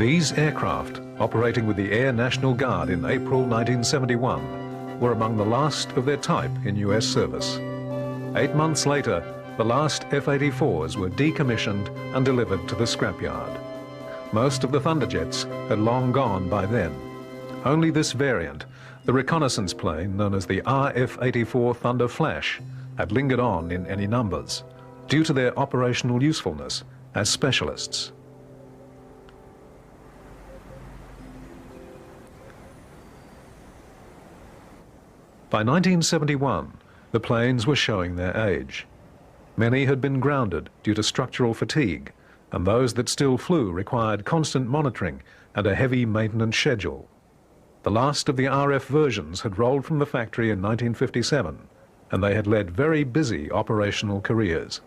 These aircraft, operating with the Air National Guard in April 1971, were among the last of their type in US service. 8 months later, the last F-84s were decommissioned and delivered to the scrapyard. Most of the Thunderjets had long gone by then. Only this variant, the reconnaissance plane known as the F-84 Thunder Flash, had lingered on in any numbers, due to their operational usefulness as specialists. By 1971, the planes were showing their age. Many had been grounded due to structural fatigue, and those that still flew required constant monitoring and a heavy maintenance schedule. The last of the RF versions had rolled from the factory in 1957, and they had led very busy operational careers.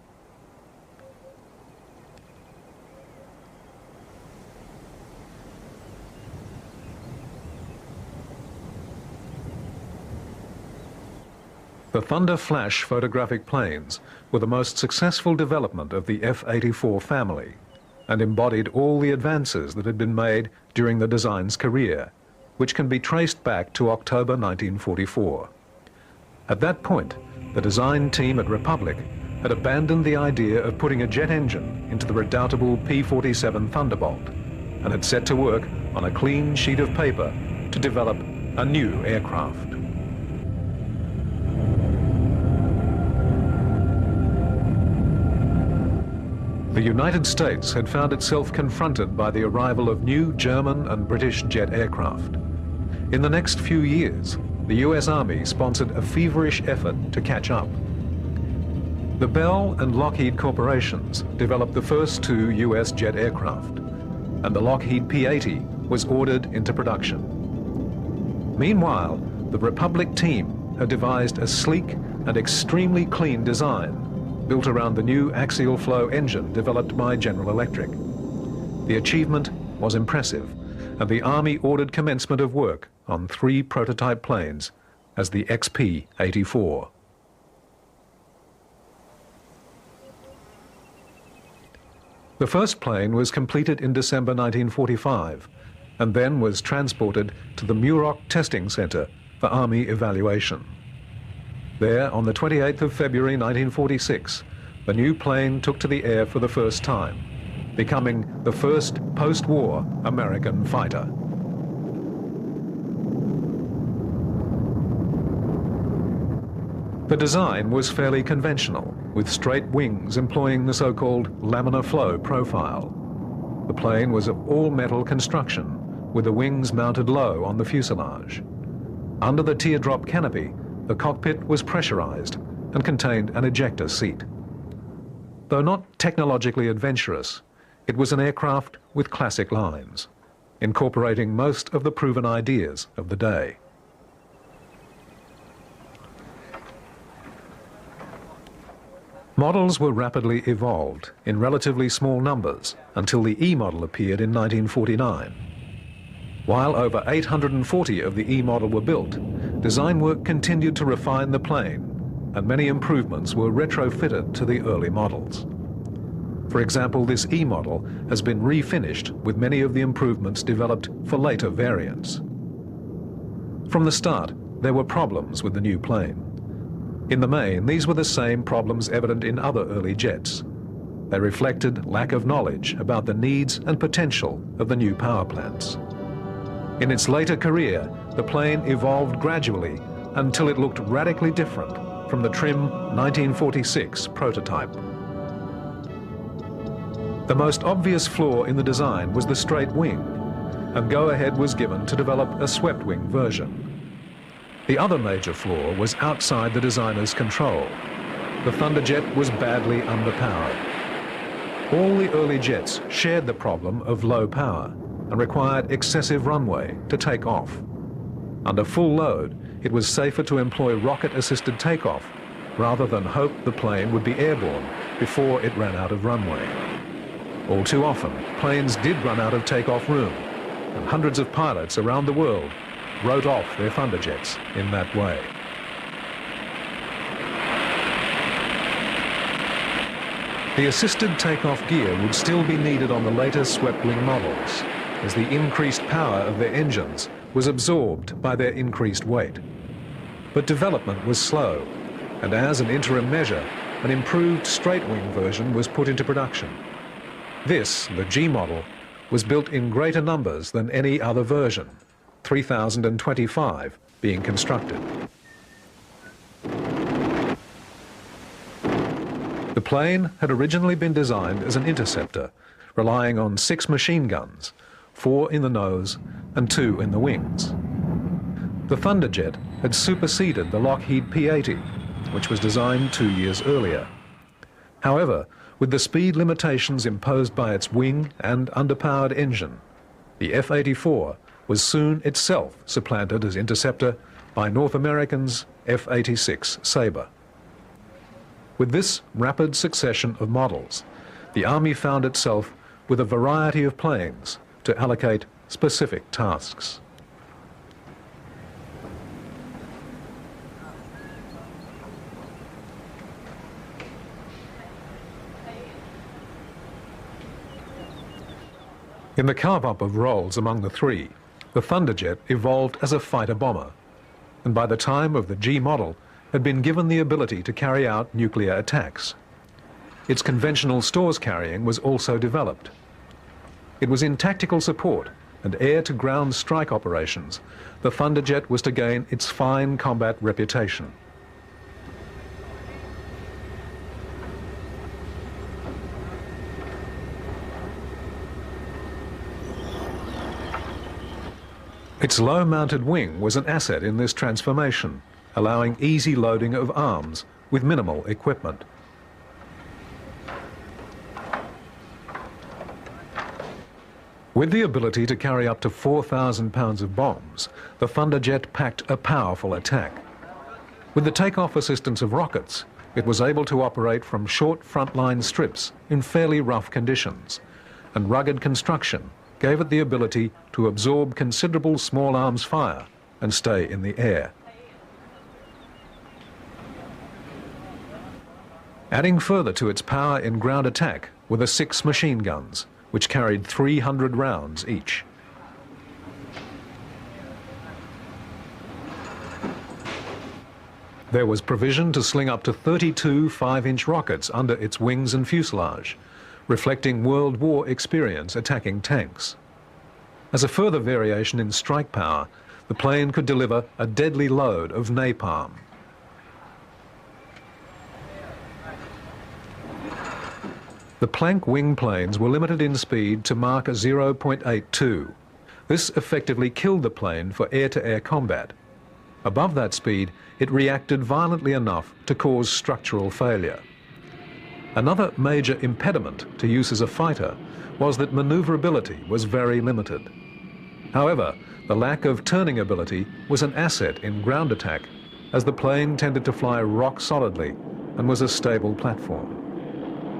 The Thunder Flash photographic planes were the most successful development of the F-84 family and embodied all the advances that had been made during the design's career, which can be traced back to October 1944. At that point, the design team at Republic had abandoned the idea of putting a jet engine into the redoubtable P-47 Thunderbolt and had set to work on a clean sheet of paper to develop a new aircraft. The United States had found itself confronted by the arrival of new German and British jet aircraft. In the next few years, the US Army sponsored a feverish effort to catch up. The Bell and Lockheed corporations developed the first two US jet aircraft, and the Lockheed P-80 was ordered into production. Meanwhile, the Republic team had devised a sleek and extremely clean design built around the new axial flow engine developed by General Electric. The achievement was impressive, and the Army ordered commencement of work on 3 prototype planes as the XP-84. The first plane was completed in December 1945 and then was transported to the Muroc Testing Center for Army evaluation. There, on the 28th of February 1946, the new plane took to the air for the first time, becoming the first post-war American fighter. The design was fairly conventional, with straight wings employing the so-called laminar flow profile. The plane was of all-metal construction, with the wings mounted low on the fuselage. Under the teardrop canopy, the cockpit was pressurized and contained an ejector seat. Though not technologically adventurous, it was an aircraft with classic lines, incorporating most of the proven ideas of the day. Models were rapidly evolved in relatively small numbers until the E model appeared in 1949. While over 840 of the E model were built, design work continued to refine the plane, and many improvements were retrofitted to the early models. For example, this E model has been refinished with many of the improvements developed for later variants. From the start, there were problems with the new plane. In the main, these were the same problems evident in other early jets. They reflected lack of knowledge about the needs and potential of the new power plants. In its later career, the plane evolved gradually until it looked radically different from the trim 1946 prototype. The most obvious flaw in the design was the straight wing, and go-ahead was given to develop a swept-wing version. The other major flaw was outside the designer's control. The Thunderjet was badly underpowered. All the early jets shared the problem of low power and required excessive runway to take off. Under full load, it was safer to employ rocket-assisted takeoff rather than hope the plane would be airborne before it ran out of runway. All too often, planes did run out of takeoff room, and hundreds of pilots around the world wrote off their Thunderjets in that way. The assisted takeoff gear would still be needed on the later swept-wing models, as the increased power of their engines was absorbed by their increased weight. But development was slow, and as an interim measure, an improved straight-wing version was put into production. This, the G model, was built in greater numbers than any other version, 3,025 being constructed. The plane had originally been designed as an interceptor, relying on 6 machine guns, 4 in the nose and 2 in the wings. The Thunderjet had superseded the Lockheed P-80, which was designed 2 years earlier. However, with the speed limitations imposed by its wing and underpowered engine, the F-84 was soon itself supplanted as interceptor by North American's F-86 Sabre. With this rapid succession of models, the Army found itself with a variety of planes to allocate specific tasks. In the carve-up of roles among the three, the Thunderjet evolved as a fighter-bomber, and by the time of the G model had been given the ability to carry out nuclear attacks. Its conventional stores carrying was also developed. It was in tactical support and air-to-ground strike operations the Thunderjet was to gain its fine combat reputation. Its low-mounted wing was an asset in this transformation, allowing easy loading of arms with minimal equipment. With the ability to carry up to 4,000 pounds of bombs, the Thunderjet packed a powerful attack. With the takeoff assistance of rockets, it was able to operate from short frontline strips in fairly rough conditions, and rugged construction gave it the ability to absorb considerable small arms fire and stay in the air. Adding further to its power in ground attack were the 6 machine guns, which carried 300 rounds each. There was provision to sling up to 32 5-inch rockets under its wings and fuselage, reflecting World War experience attacking tanks. As a further variation in strike power, the plane could deliver a deadly load of napalm. The plank wing planes were limited in speed to Mach 0.82. This effectively killed the plane for air-to-air combat. Above that speed, it reacted violently enough to cause structural failure. Another major impediment to use as a fighter was that maneuverability was very limited. However, the lack of turning ability was an asset in ground attack, as the plane tended to fly rock solidly and was a stable platform.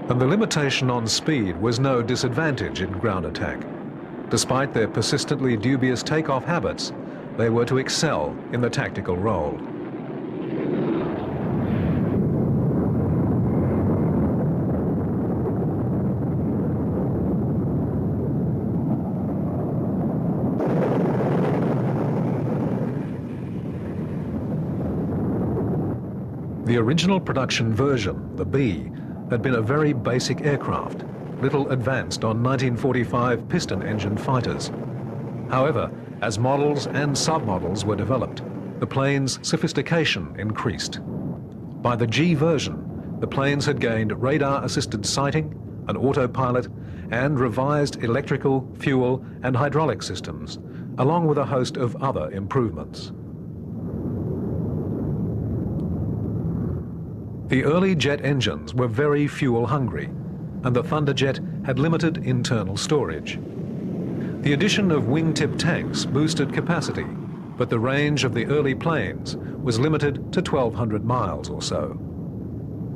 And the limitation on speed was no disadvantage in ground attack. Despite their persistently dubious takeoff habits, they were to excel in the tactical role. The original production version, the B, had been a very basic aircraft, little advanced on 1945 piston-engine fighters. However, as models and submodels were developed, the plane's sophistication increased. By the G version, the planes had gained radar-assisted sighting, an autopilot, and revised electrical, fuel, and hydraulic systems, along with a host of other improvements. The early jet engines were very fuel-hungry, and the Thunderjet had limited internal storage. The addition of wingtip tanks boosted capacity, but the range of the early planes was limited to 1,200 miles or so.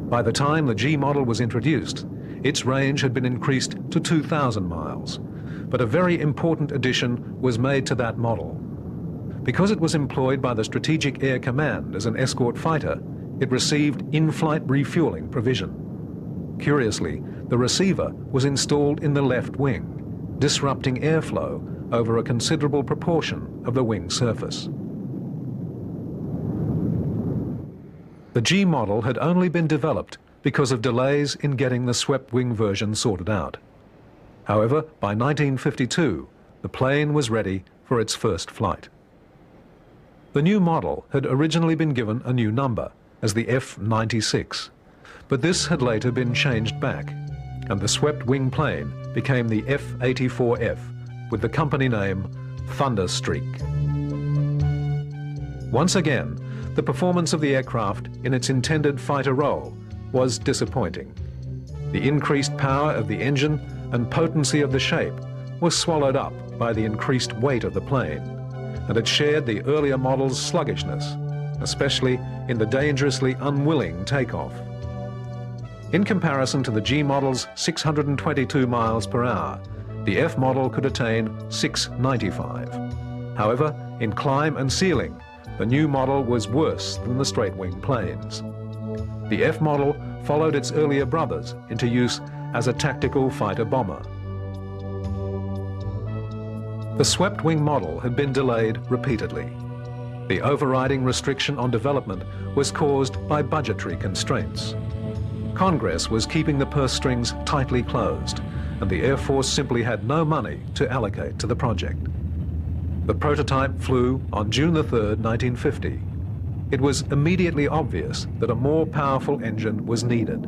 By the time the G model was introduced, its range had been increased to 2,000 miles, but a very important addition was made to that model. Because it was employed by the Strategic Air Command as an escort fighter, it received in-flight refueling provision. Curiously, the receiver was installed in the left wing, disrupting airflow over a considerable proportion of the wing surface. The G model had only been developed because of delays in getting the swept-wing version sorted out. However, by 1952, the plane was ready for its first flight. The new model had originally been given a new number as the F-96, but this had later been changed back, and the swept-wing plane became the F-84F with the company name Thunderstreak. Once again, the performance of the aircraft in its intended fighter role was disappointing. The increased power of the engine and potency of the shape was swallowed up by the increased weight of the plane, and it shared the earlier model's sluggishness, especially in the dangerously unwilling takeoff. In comparison to the G model's 622 miles per hour, the F model could attain 695. However, in climb and ceiling, the new model was worse than the straight-wing planes. The F model followed its earlier brothers into use as a tactical fighter bomber. The swept-wing model had been delayed repeatedly. The overriding restriction on development was caused by budgetary constraints. Congress was keeping the purse strings tightly closed, and the Air Force simply had no money to allocate to the project. The prototype flew on June 3rd, 1950. It was immediately obvious that a more powerful engine was needed.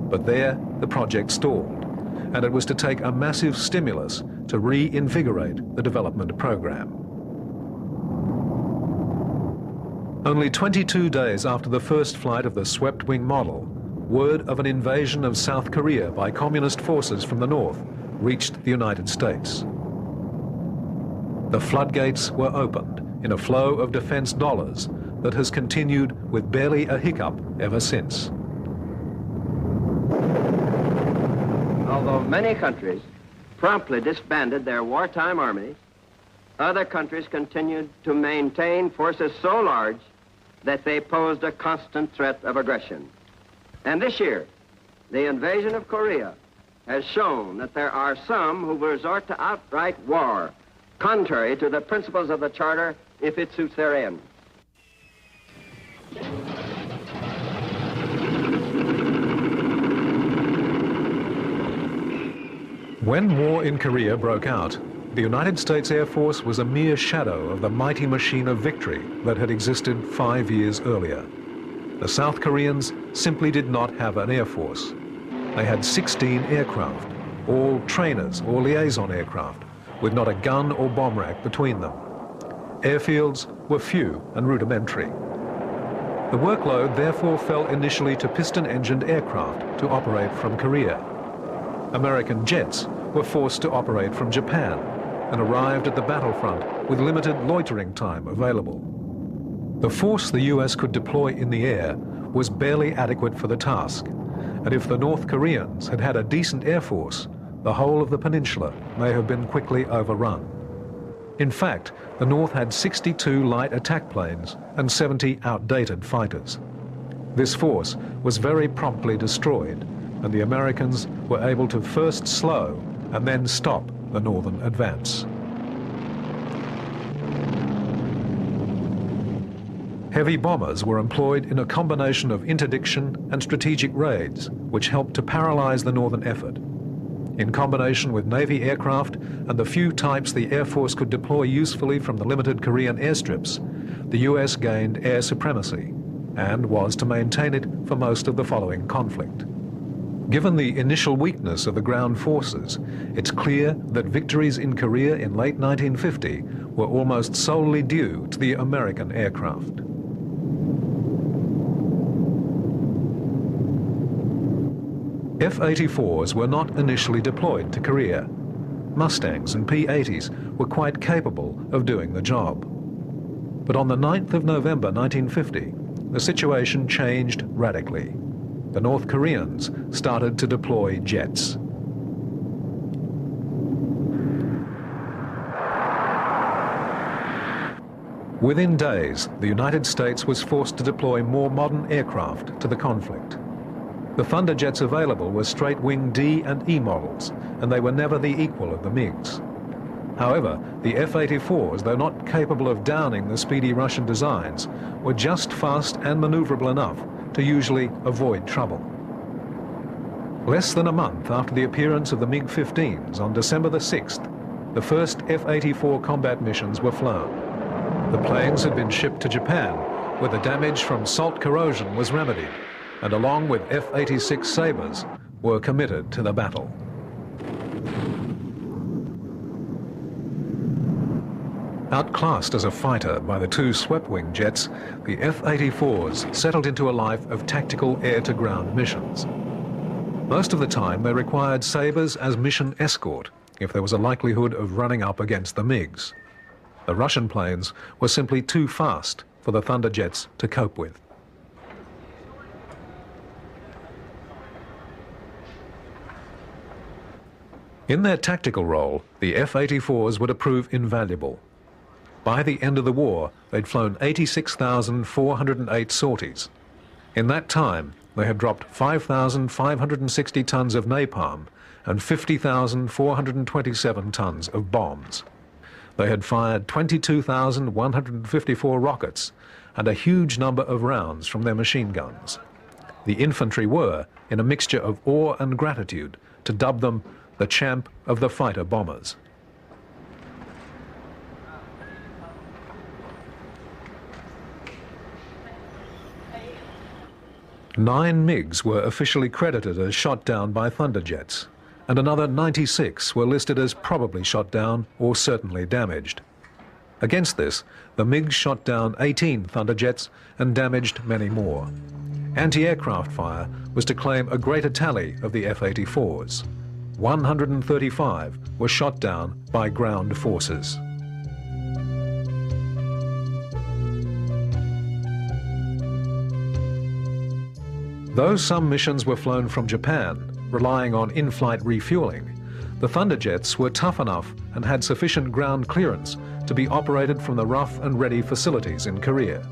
But there, the project stalled, and it was to take a massive stimulus to reinvigorate the development program. Only 22 days after the first flight of the swept-wing model, word of an invasion of South Korea by communist forces from the north reached the United States. The floodgates were opened in a flow of defense dollars that has continued with barely a hiccup ever since. Although many countries promptly disbanded their wartime armies, other countries continued to maintain forces so large that they posed a constant threat of aggression. And this year, the invasion of Korea has shown that there are some who will resort to outright war, contrary to the principles of the Charter, if it suits their ends. When war in Korea broke out, the United States Air Force was a mere shadow of the mighty machine of victory that had existed 5 years earlier. The South Koreans simply did not have an air force. They had 16 aircraft, all trainers or liaison aircraft, with not a gun or bomb rack between them. Airfields were few and rudimentary. The workload therefore fell initially to piston-engined aircraft to operate from Korea. American jets were forced to operate from Japan and arrived at the battlefront with limited loitering time available. The force the US could deploy in the air was barely adequate for the task, and if the North Koreans had had a decent air force, the whole of the peninsula may have been quickly overrun. In fact, the North had 62 light attack planes and 70 outdated fighters. This force was very promptly destroyed, and the Americans were able to first slow and then stop the northern advance. Heavy bombers were employed in a combination of interdiction and strategic raids, which helped to paralyze the northern effort. In combination with Navy aircraft and the few types the Air Force could deploy usefully from the limited Korean airstrips, the US gained air supremacy and was to maintain it for most of the following conflict. Given the initial weakness of the ground forces, it's clear that victories in Korea in late 1950 were almost solely due to the American aircraft. F-84s were not initially deployed to Korea. Mustangs and P-80s were quite capable of doing the job. But on the 9th of November 1950, the situation changed radically. The North Koreans started to deploy jets. Within days, the United States was forced to deploy more modern aircraft to the conflict. The Thunderjets available were straight-wing D and E models, and they were never the equal of the MiGs. However, the F-84s, though not capable of downing the speedy Russian designs, were just fast and maneuverable enough to usually avoid trouble. Less than a month after the appearance of the MiG-15s on December the 6th, the first F-84 combat missions were flown. The planes had been shipped to Japan, where the damage from salt corrosion was remedied, and along with F-86 Sabres, were committed to the battle. Outclassed as a fighter by the two swept-wing jets, the F-84s settled into a life of tactical air-to-ground missions. Most of the time they required Sabres as mission escort if there was a likelihood of running up against the MiGs. The Russian planes were simply too fast for the Thunderjets to cope with. In their tactical role, the F-84s were to prove invaluable. By the end of the war, they'd flown 86,408 sorties. In that time, they had dropped 5,560 tons of napalm and 50,427 tons of bombs. They had fired 22,154 rockets and a huge number of rounds from their machine guns. The infantry were, in a mixture of awe and gratitude, to dub them the champ of the fighter bombers. Nine MiGs were officially credited as shot down by Thunderjets, and another 96 were listed as probably shot down or certainly damaged. Against this, the MiGs shot down 18 Thunderjets and damaged many more. Anti-aircraft fire was to claim a greater tally of the F-84s. 135 were shot down by ground forces. Though some missions were flown from Japan, relying on in-flight refueling, the Thunderjets were tough enough and had sufficient ground clearance to be operated from the rough and ready facilities in Korea.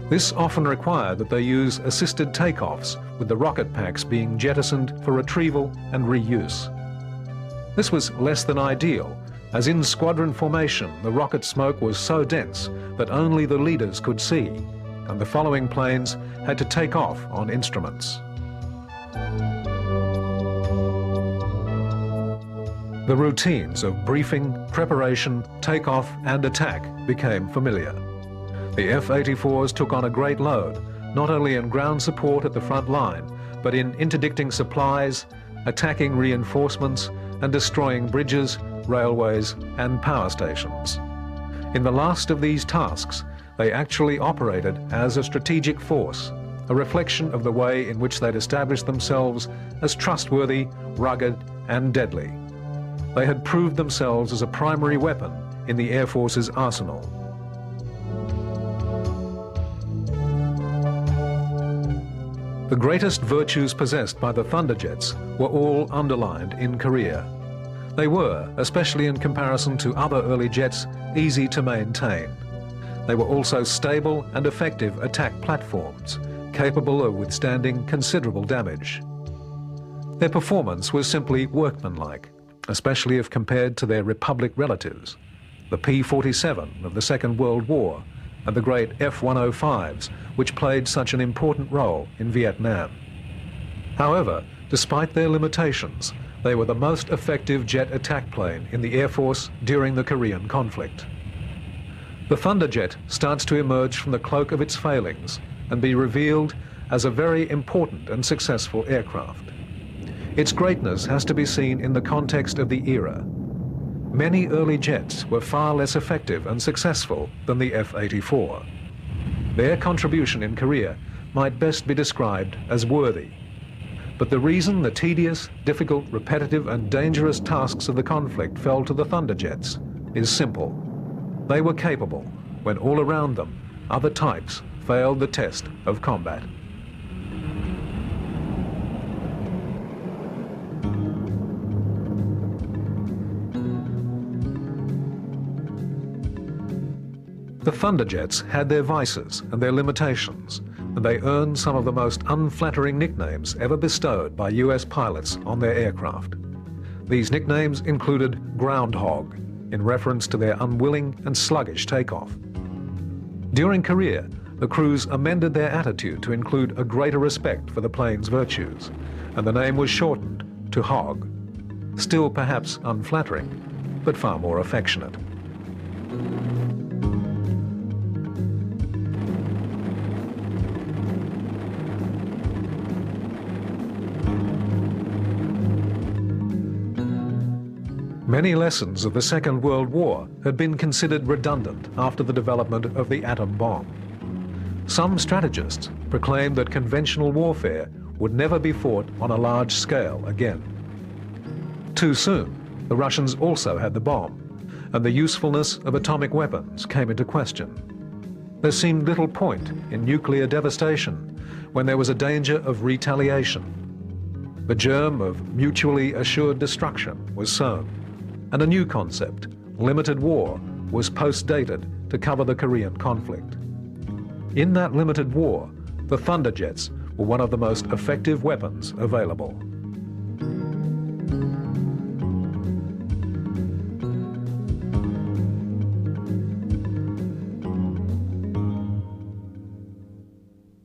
This often required that they use assisted takeoffs, with the rocket packs being jettisoned for retrieval and reuse. This was less than ideal, as in squadron formation the rocket smoke was so dense that only the leaders could see, and the following planes had to take off on instruments. The routines of briefing, preparation, takeoff and attack became familiar. The F-84s took on a great load, not only in ground support at the front line, but in interdicting supplies, attacking reinforcements and destroying bridges, railways and power stations. In the last of these tasks, they actually operated as a strategic force, a reflection of the way in which they'd established themselves as trustworthy, rugged and deadly. They had proved themselves as a primary weapon in the Air Force's arsenal. The greatest virtues possessed by the Thunderjets were all underlined in Korea. They were, especially in comparison to other early jets, easy to maintain. They were also stable and effective attack platforms, capable of withstanding considerable damage. Their performance was simply workmanlike, especially if compared to their Republic relatives, the P-47 of the Second World War and the great F-105s, which played such an important role in Vietnam. However, despite their limitations, they were the most effective jet attack plane in the Air Force during the Korean conflict. The Thunderjet starts to emerge from the cloak of its failings and be revealed as a very important and successful aircraft. Its greatness has to be seen in the context of the era. Many early jets were far less effective and successful than the F-84. Their contribution in Korea might best be described as worthy. But the reason the tedious, difficult, repetitive and dangerous tasks of the conflict fell to the Thunderjets is simple. They were capable when all around them other types failed the test of combat. The Thunderjets had their vices and their limitations, and they earned some of the most unflattering nicknames ever bestowed by US pilots on their aircraft. These nicknames included Groundhog, in reference to their unwilling and sluggish takeoff. During Korea, the crews amended their attitude to include a greater respect for the plane's virtues, and the name was shortened to HOG. Still perhaps unflattering, but far more affectionate. Many lessons of the Second World War had been considered redundant after the development of the atom bomb. Some strategists proclaimed that conventional warfare would never be fought on a large scale again. Too soon, the Russians also had the bomb, and the usefulness of atomic weapons came into question. There seemed little point in nuclear devastation when there was a danger of retaliation. The germ of mutually assured destruction was sown, and a new concept, limited war, was post-dated to cover the Korean conflict. In that limited war, the Thunderjets were one of the most effective weapons available.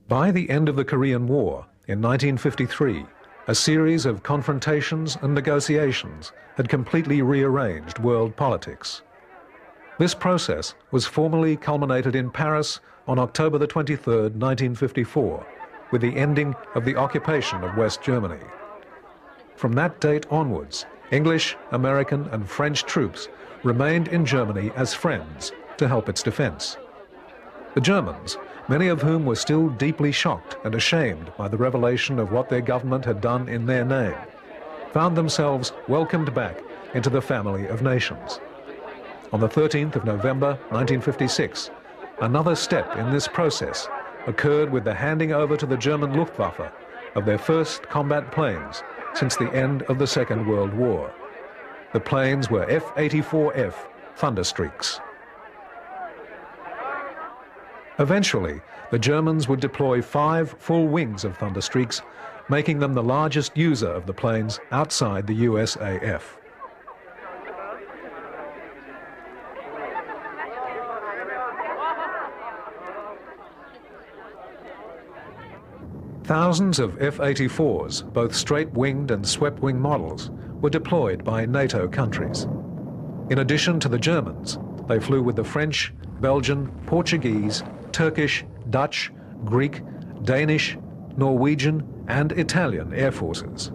By the end of the Korean War, in 1953, a series of confrontations and negotiations had completely rearranged world politics. This process was formally culminated in Paris on October the 23rd, 1954, with the ending of the occupation of West Germany. From that date onwards, English, American and French troops remained in Germany as friends to help its defense. The Germans, many of whom were still deeply shocked and ashamed by the revelation of what their government had done in their name, found themselves welcomed back into the family of nations. On the 13th of November 1956, another step in this process occurred with the handing over to the German Luftwaffe of their first combat planes since the end of the Second World War. The planes were F-84F Thunderstreaks. Eventually, the Germans would deploy 5 full wings of Thunderstreaks, making them the largest user of the planes outside the USAF. Thousands of F-84s, both straight-winged and swept-wing models, were deployed by NATO countries. In addition to the Germans, they flew with the French, Belgian, Portuguese, Turkish, Dutch, Greek, Danish, Norwegian and Italian air forces.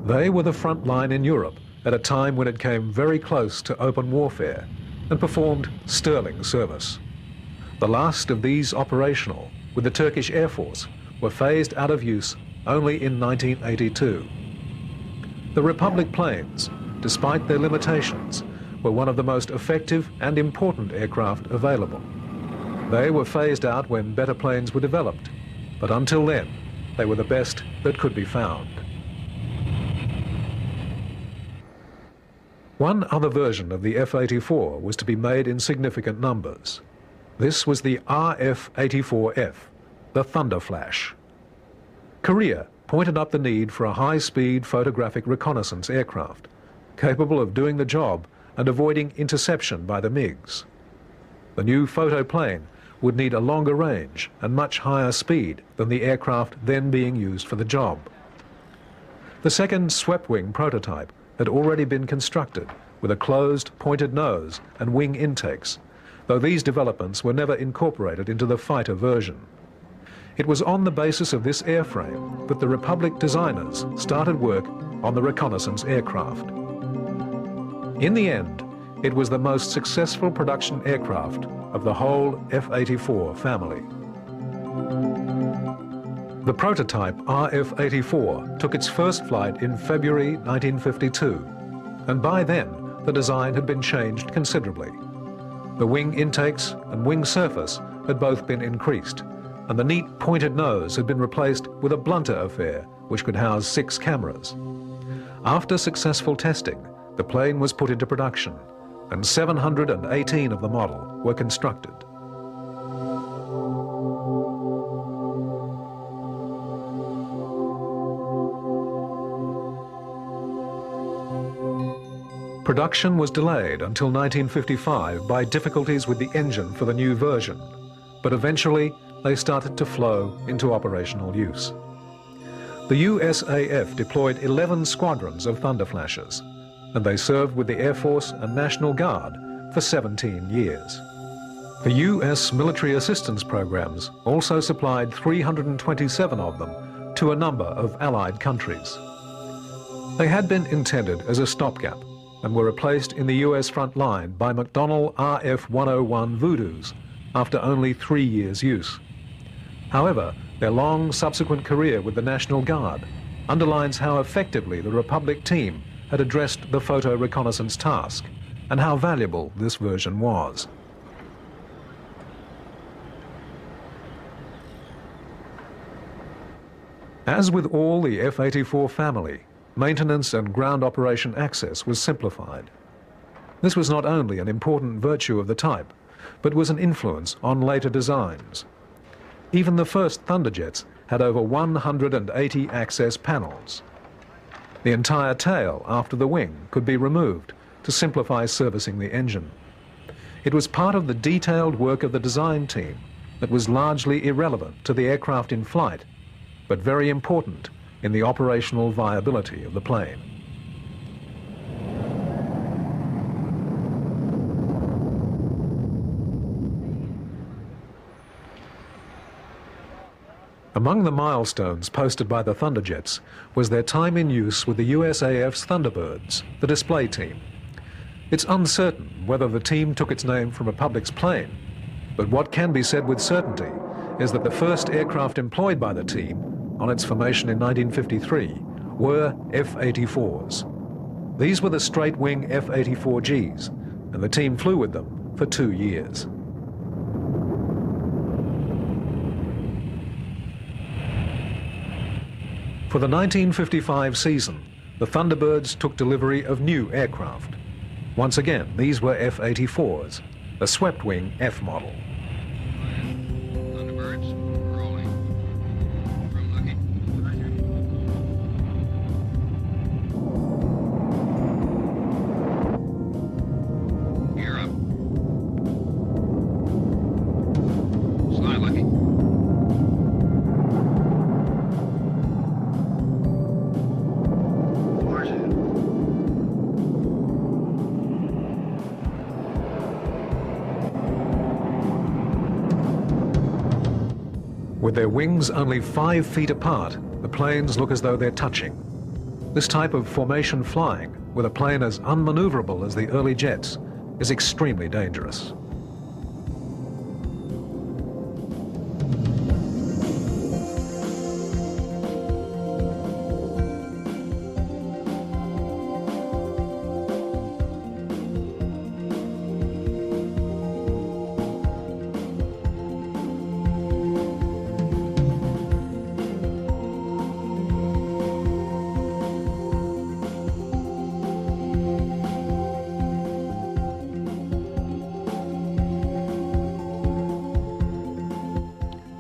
They were the front line in Europe at a time when it came very close to open warfare and performed sterling service. The last of these operational, with the Turkish Air Force, were phased out of use only in 1982. The Republic planes, despite their limitations, were one of the most effective and important aircraft available. They were phased out when better planes were developed, but until then, they were the best that could be found. One other version of the F-84 was to be made in significant numbers. This was the RF-84F, the Thunder Flash. Korea pointed up the need for a high-speed photographic reconnaissance aircraft, capable of doing the job and avoiding interception by the MiGs. The new photo plane would need a longer range and much higher speed than the aircraft then being used for the job. The second swept-wing prototype had already been constructed with a closed, pointed nose and wing intakes, though these developments were never incorporated into the fighter version. It was on the basis of this airframe that the Republic designers started work on the reconnaissance aircraft. In the end, it was the most successful production aircraft of the whole F-84 family. The prototype RF-84 took its first flight in February 1952, and by then the design had been changed considerably. The wing intakes and wing surface had both been increased, and the neat pointed nose had been replaced with a blunter affair which could house 6 cameras. After successful testing, the plane was put into production, and 718 of the model were constructed. Production was delayed until 1955 by difficulties with the engine for the new version, but eventually they started to flow into operational use. The USAF deployed 11 squadrons of Thunder Flashers, and they served with the Air Force and National Guard for 17 years. The US military assistance programs also supplied 327 of them to a number of Allied countries. They had been intended as a stopgap and were replaced in the US front line by McDonnell RF-101 Voodoos after only 3 years' use. However, their long subsequent career with the National Guard underlines how effectively the Republic team had addressed the photo reconnaissance task and how valuable this version was. As with all the F-84 family, maintenance and ground operation access was simplified. This was not only an important virtue of the type, but was an influence on later designs. Even the first Thunderjets had over 180 access panels. The entire tail after the wing could be removed to simplify servicing the engine. It was part of the detailed work of the design team that was largely irrelevant to the aircraft in flight, but very important in the operational viability of the plane. Among the milestones posted by the Thunderjets was their time in use with the USAF's Thunderbirds, the display team. It's uncertain whether the team took its name from a public's plane, but what can be said with certainty is that the first aircraft employed by the team on its formation in 1953 were F-84s. These were the straight-wing F-84Gs, and the team flew with them for 2 years. For the 1955 season, the Thunderbirds took delivery of new aircraft. Once again, these were F-84s, a swept-wing F model. Thunderbirds, rolling. Room looking. Gear up. Slide looking. With their wings only 5 feet apart, the planes look as though they're touching. This type of formation flying, with a plane as unmaneuverable as the early jets, is extremely dangerous.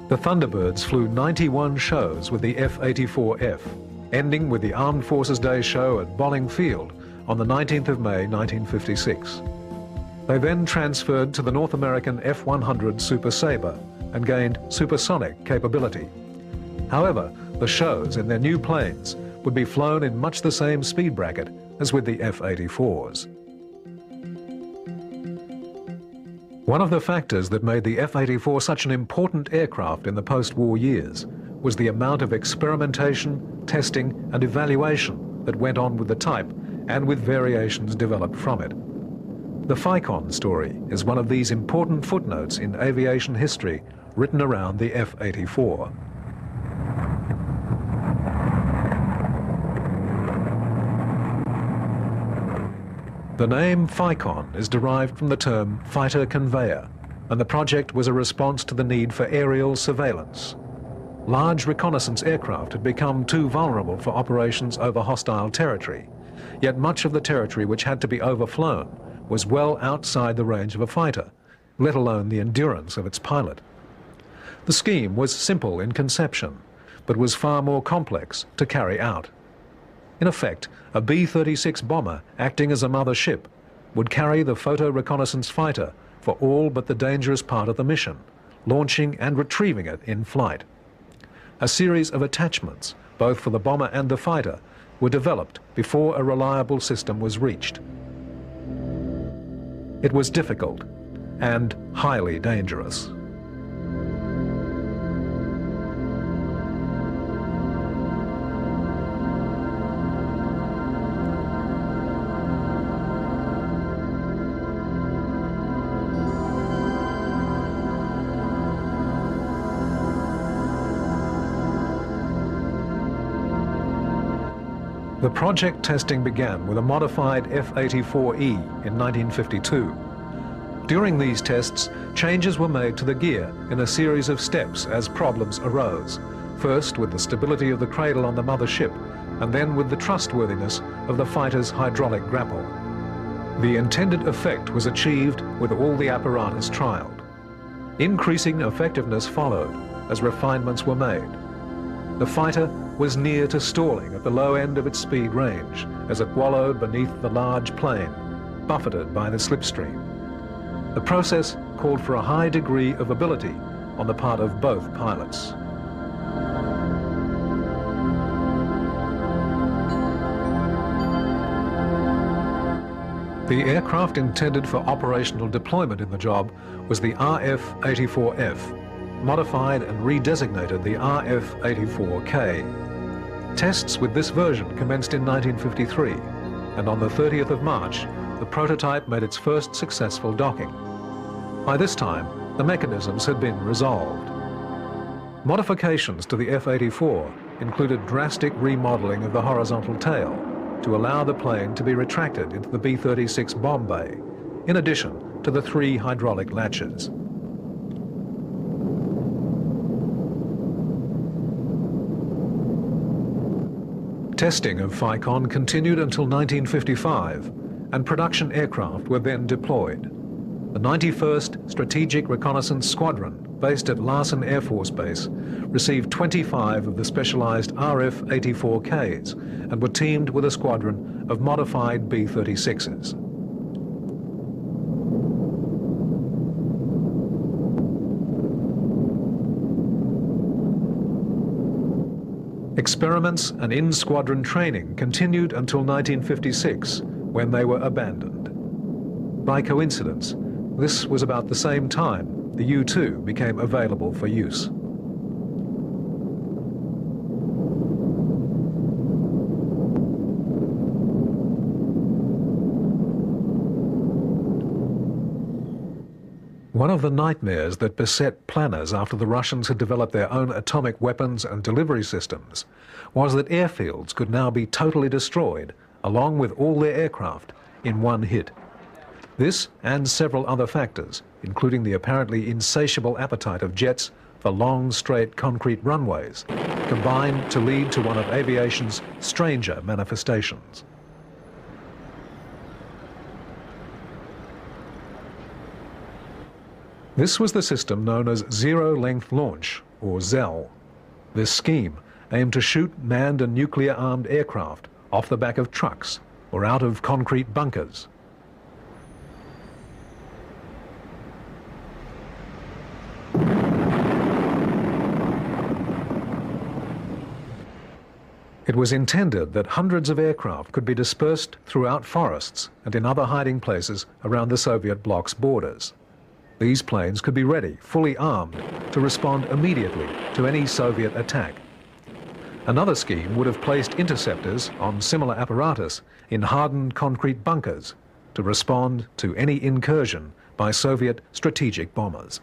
The Thunderbirds flew 91 shows with the F-84F, ending with the Armed Forces Day show at Bolling Field on the 19th of May 1956. They then transferred to the North American F-100 Super Sabre and gained supersonic capability. However, the shows in their new planes would be flown in much the same speed bracket as with the F-84s. One of the factors that made the F-84 such an important aircraft in the post-war years was the amount of experimentation, testing and evaluation that went on with the type and with variations developed from it. The FICON story is one of these important footnotes in aviation history written around the F-84. The name FICON is derived from the term fighter conveyor, and the project was a response to the need for aerial surveillance. Large reconnaissance aircraft had become too vulnerable for operations over hostile territory, yet much of the territory which had to be overflown was well outside the range of a fighter, let alone the endurance of its pilot. The scheme was simple in conception, but was far more complex to carry out. In effect, a B-36 bomber acting as a mother ship would carry the photo reconnaissance fighter for all but the dangerous part of the mission, launching and retrieving it in flight. A series of attachments, both for the bomber and the fighter, were developed before a reliable system was reached. It was difficult and highly dangerous. The project testing began with a modified F-84E in 1952. During these tests, changes were made to the gear in a series of steps as problems arose, first with the stability of the cradle on the mother ship, and then with the trustworthiness of the fighter's hydraulic grapple. The intended effect was achieved with all the apparatus trialled. Increasing effectiveness followed as refinements were made. The fighter was near to stalling at the low end of its speed range as it wallowed beneath the large plane, buffeted by the slipstream. The process called for a high degree of ability on the part of both pilots. The aircraft intended for operational deployment in the job was the RF-84F, modified and redesignated the RF-84K. Tests with this version commenced in 1953, and on the 30th of March, the prototype made its first successful docking. By this time, the mechanisms had been resolved. Modifications to the F-84 included drastic remodeling of the horizontal tail to allow the plane to be retracted into the B-36 bomb bay, in addition to the 3 hydraulic latches. Testing of FICON continued until 1955, and production aircraft were then deployed. The 91st Strategic Reconnaissance Squadron, based at Larsen Air Force Base, received 25 of the specialized RF-84Ks and were teamed with a squadron of modified B-36s. Experiments and in-squadron training continued until 1956, when they were abandoned. By coincidence, this was about the same time the U-2 became available for use. One of the nightmares that beset planners after the Russians had developed their own atomic weapons and delivery systems was that airfields could now be totally destroyed, along with all their aircraft, in one hit. This and several other factors, including the apparently insatiable appetite of jets for long, straight concrete runways, combined to lead to one of aviation's stranger manifestations. This was the system known as Zero-Length Launch, or ZEL. This scheme aimed to shoot manned and nuclear-armed aircraft off the back of trucks or out of concrete bunkers. It was intended that hundreds of aircraft could be dispersed throughout forests and in other hiding places around the Soviet bloc's borders. These planes could be ready, fully armed, to respond immediately to any Soviet attack. Another scheme would have placed interceptors on similar apparatus in hardened concrete bunkers to respond to any incursion by Soviet strategic bombers.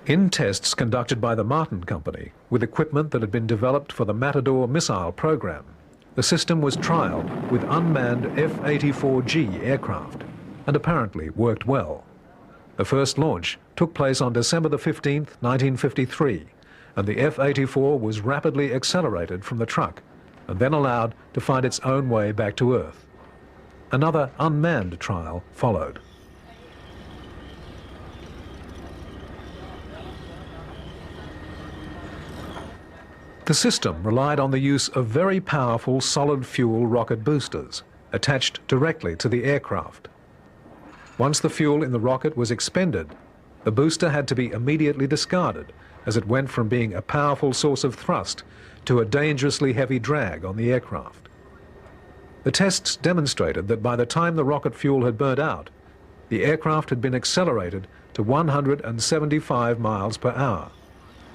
In tests conducted by the Martin Company with equipment that had been developed for the Matador missile program, the system was trialled with unmanned F-84G aircraft and apparently worked well. The first launch took place on December the 15th, 1953, and the F-84 was rapidly accelerated from the truck and then allowed to find its own way back to Earth. Another unmanned trial followed. The system relied on the use of very powerful solid-fuel rocket boosters attached directly to the aircraft. Once the fuel in the rocket was expended, the booster had to be immediately discarded, as it went from being a powerful source of thrust to a dangerously heavy drag on the aircraft. The tests demonstrated that by the time the rocket fuel had burnt out, the aircraft had been accelerated to 175 miles per hour.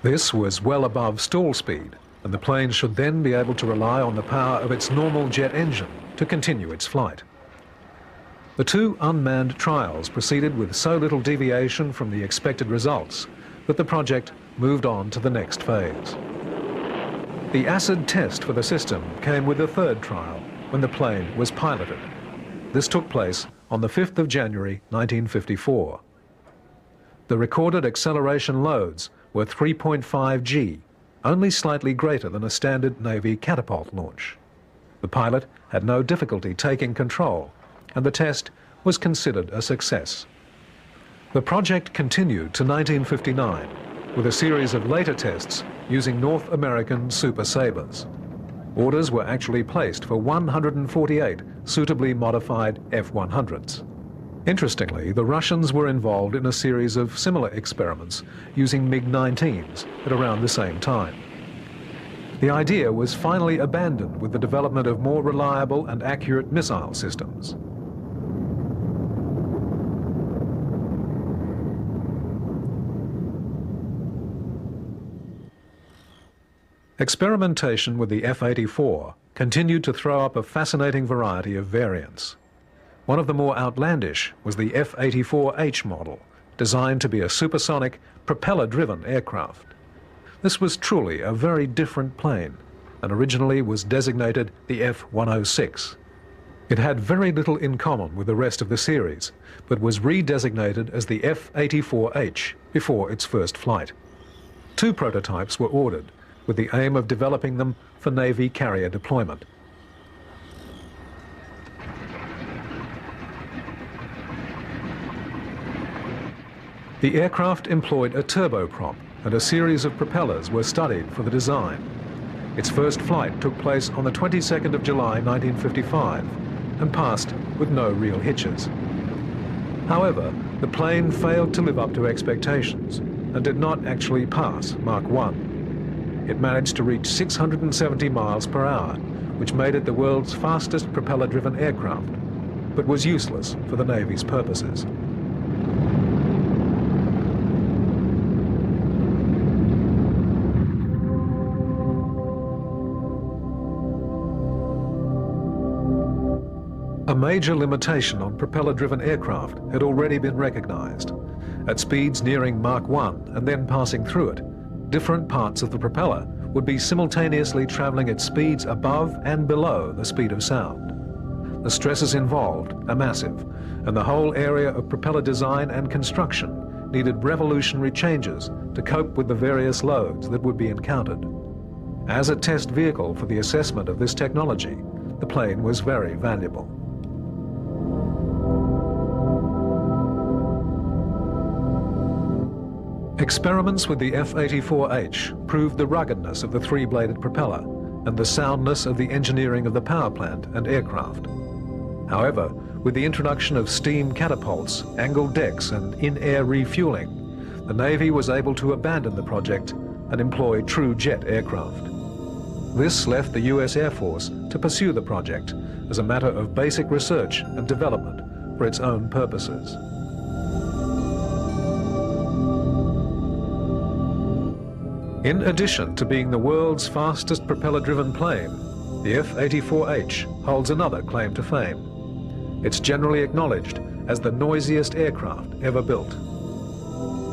This was well above stall speed, and the plane should then be able to rely on the power of its normal jet engine to continue its flight. The two unmanned trials proceeded with so little deviation from the expected results that the project moved on to the next phase. The acid test for the system came with the third trial, when the plane was piloted. This took place on the 5th of January 1954. The recorded acceleration loads were 3.5 G, only slightly greater than a standard Navy catapult launch. The pilot had no difficulty taking control, and the test was considered a success. The project continued to 1959 with a series of later tests using North American Super Sabres. Orders were actually placed for 148 suitably modified F-100s. Interestingly, the Russians were involved in a series of similar experiments using MiG-19s at around the same time. The idea was finally abandoned with the development of more reliable and accurate missile systems. Experimentation with the F-84 continued to throw up a fascinating variety of variants. One of the more outlandish was the F-84H model, designed to be a supersonic, propeller-driven aircraft. This was truly a very different plane, and originally was designated the F-106. It had very little in common with the rest of the series, but was redesignated as the F-84H before its first flight. Two prototypes were ordered, with the aim of developing them for Navy carrier deployment. The aircraft employed a turboprop, and a series of propellers were studied for the design. Its first flight took place on the 22nd of July 1955 and passed with no real hitches. However, the plane failed to live up to expectations and did not actually pass Mach 1. It managed to reach 670 miles per hour, which made it the world's fastest propeller-driven aircraft, but was useless for the Navy's purposes. A major limitation on propeller-driven aircraft had already been recognized. At speeds nearing Mach 1 and then passing through it, different parts of the propeller would be simultaneously traveling at speeds above and below the speed of sound. The stresses involved are massive, and the whole area of propeller design and construction needed revolutionary changes to cope with the various loads that would be encountered. As a test vehicle for the assessment of this technology, the plane was very valuable. Experiments with the F-84H proved the ruggedness of the three-bladed propeller and the soundness of the engineering of the power plant and aircraft. However, with the introduction of steam catapults, angled decks and in-air refueling, the Navy was able to abandon the project and employ true jet aircraft. This left the US Air Force to pursue the project as a matter of basic research and development for its own purposes. In addition to being the world's fastest propeller-driven plane, the F-84H holds another claim to fame. It's generally acknowledged as the noisiest aircraft ever built.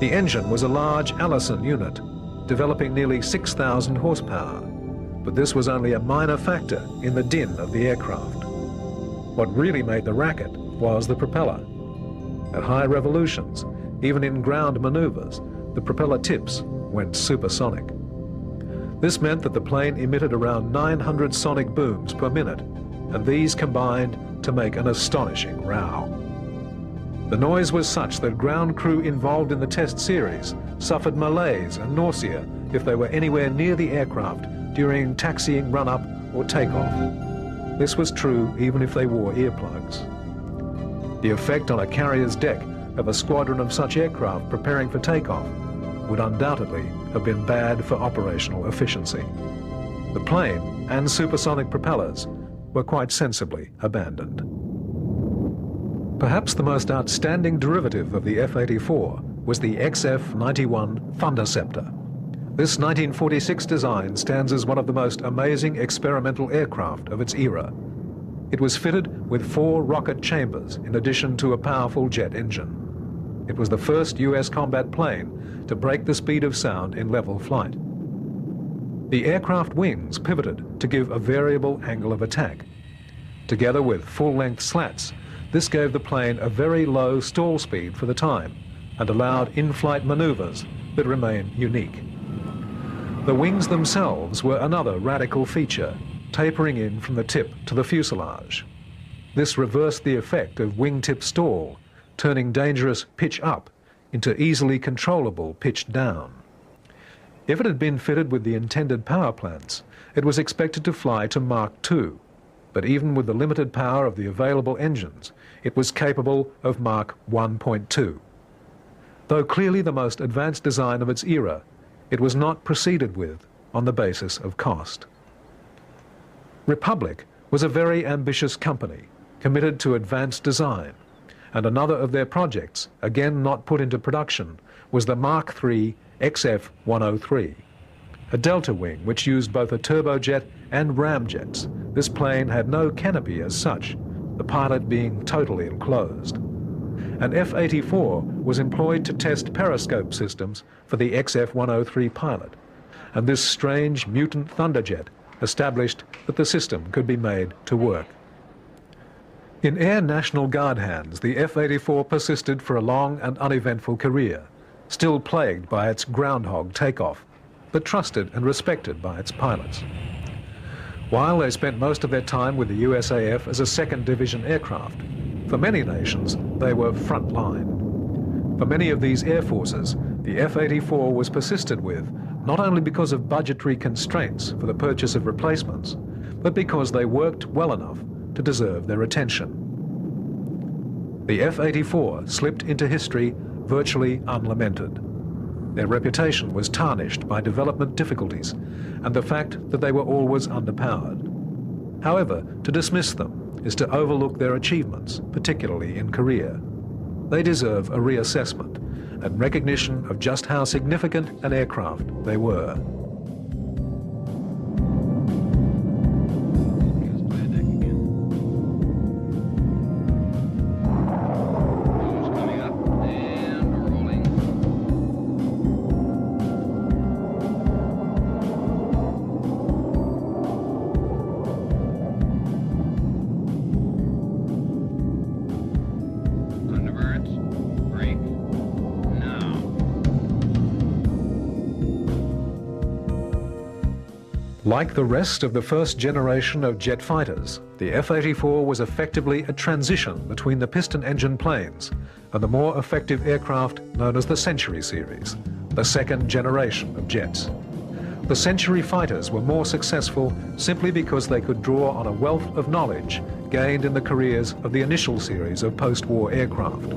The engine was a large Allison unit, developing nearly 6,000 horsepower, but this was only a minor factor in the din of the aircraft. What really made the racket was the propeller. At high revolutions, even in ground maneuvers, the propeller tips went supersonic. This meant that the plane emitted around 900 sonic booms per minute, and these combined to make an astonishing row. The noise was such that ground crew involved in the test series suffered malaise and nausea if they were anywhere near the aircraft during taxiing, run-up or takeoff. This was true even if they wore earplugs. The effect on a carrier's deck of a squadron of such aircraft preparing for takeoff would undoubtedly have been bad for operational efficiency. The plane and supersonic propellers were quite sensibly abandoned. Perhaps the most outstanding derivative of the F-84 was the XF-91 Thunderceptor. This 1946 design stands as one of the most amazing experimental aircraft of its era. It was fitted with 4 rocket chambers in addition to a powerful jet engine. It was the first US combat plane to break the speed of sound in level flight. The aircraft wings pivoted to give a variable angle of attack. Together with full-length slats, this gave the plane a very low stall speed for the time and allowed in-flight maneuvers that remain unique. The wings themselves were another radical feature, tapering in from the tip to the fuselage. This reversed the effect of wingtip stall, turning dangerous pitch up into easily controllable pitch down. If it had been fitted with the intended power plants, it was expected to fly to Mach 2, but even with the limited power of the available engines, it was capable of Mach 1.2. Though clearly the most advanced design of its era, it was not proceeded with on the basis of cost. Republic was a very ambitious company, committed to advanced design, and another of their projects, again not put into production, was the Mark III XF-103, a delta wing which used both a turbojet and ramjets. This plane had no canopy as such, the pilot being totally enclosed. An F-84 was employed to test periscope systems for the XF-103 pilot, and this strange mutant Thunderjet established that the system could be made to work. In Air National Guard hands, the F-84 persisted for a long and uneventful career, still plagued by its groundhog takeoff, but trusted and respected by its pilots. While they spent most of their time with the USAF as a second division aircraft, for many nations they were front line. For many of these air forces, the F-84 was persisted with not only because of budgetary constraints for the purchase of replacements, but because they worked well enough to deserve their attention. The F-84 slipped into history virtually unlamented. Their reputation was tarnished by development difficulties and the fact that they were always underpowered. However, to dismiss them is to overlook their achievements, particularly in Korea. They deserve a reassessment and recognition of just how significant an aircraft they were. Like the rest of the first generation of jet fighters, the F-84 was effectively a transition between the piston-engine planes and the more effective aircraft known as the Century series, the second generation of jets. The Century fighters were more successful simply because they could draw on a wealth of knowledge gained in the careers of the initial series of post-war aircraft.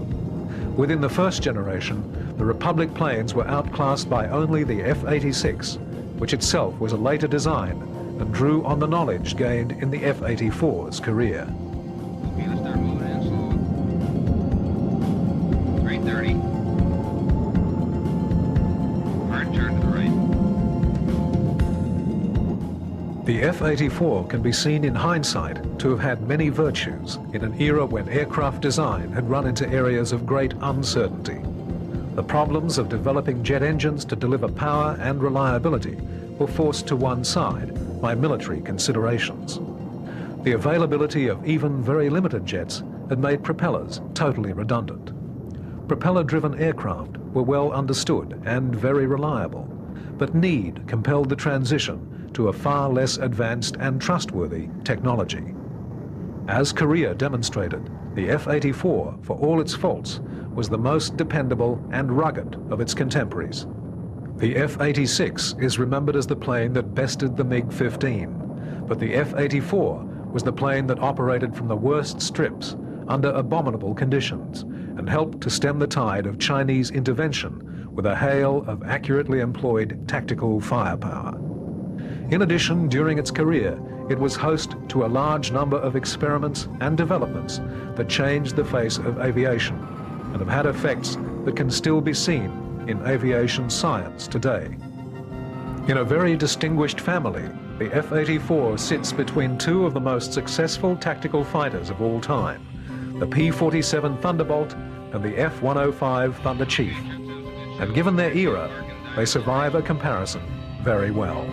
Within the first generation, the Republic planes were outclassed by only the F-86, which itself was a later design and drew on the knowledge gained in the F-84's career. Okay, let's start moving in slow. 330. Hard turn to the right. The F-84 can be seen in hindsight to have had many virtues in an era when aircraft design had run into areas of great uncertainty. The problems of developing jet engines to deliver power and reliability were forced to one side by military considerations. The availability of even very limited jets had made propellers totally redundant. Propeller-driven aircraft were well understood and very reliable, but need compelled the transition to a far less advanced and trustworthy technology. As Korea demonstrated, the F-84, for all its faults, was the most dependable and rugged of its contemporaries. The F-86 is remembered as the plane that bested the MiG-15, but the F-84 was the plane that operated from the worst strips under abominable conditions and helped to stem the tide of Chinese intervention with a hail of accurately employed tactical firepower. In addition, during its career, it was host to a large number of experiments and developments that changed the face of aviation and have had effects that can still be seen in aviation science today. In a very distinguished family, the F-84 sits between two of the most successful tactical fighters of all time, the P-47 Thunderbolt and the F-105 Thunder Chief. And given their era, they survive a comparison very well.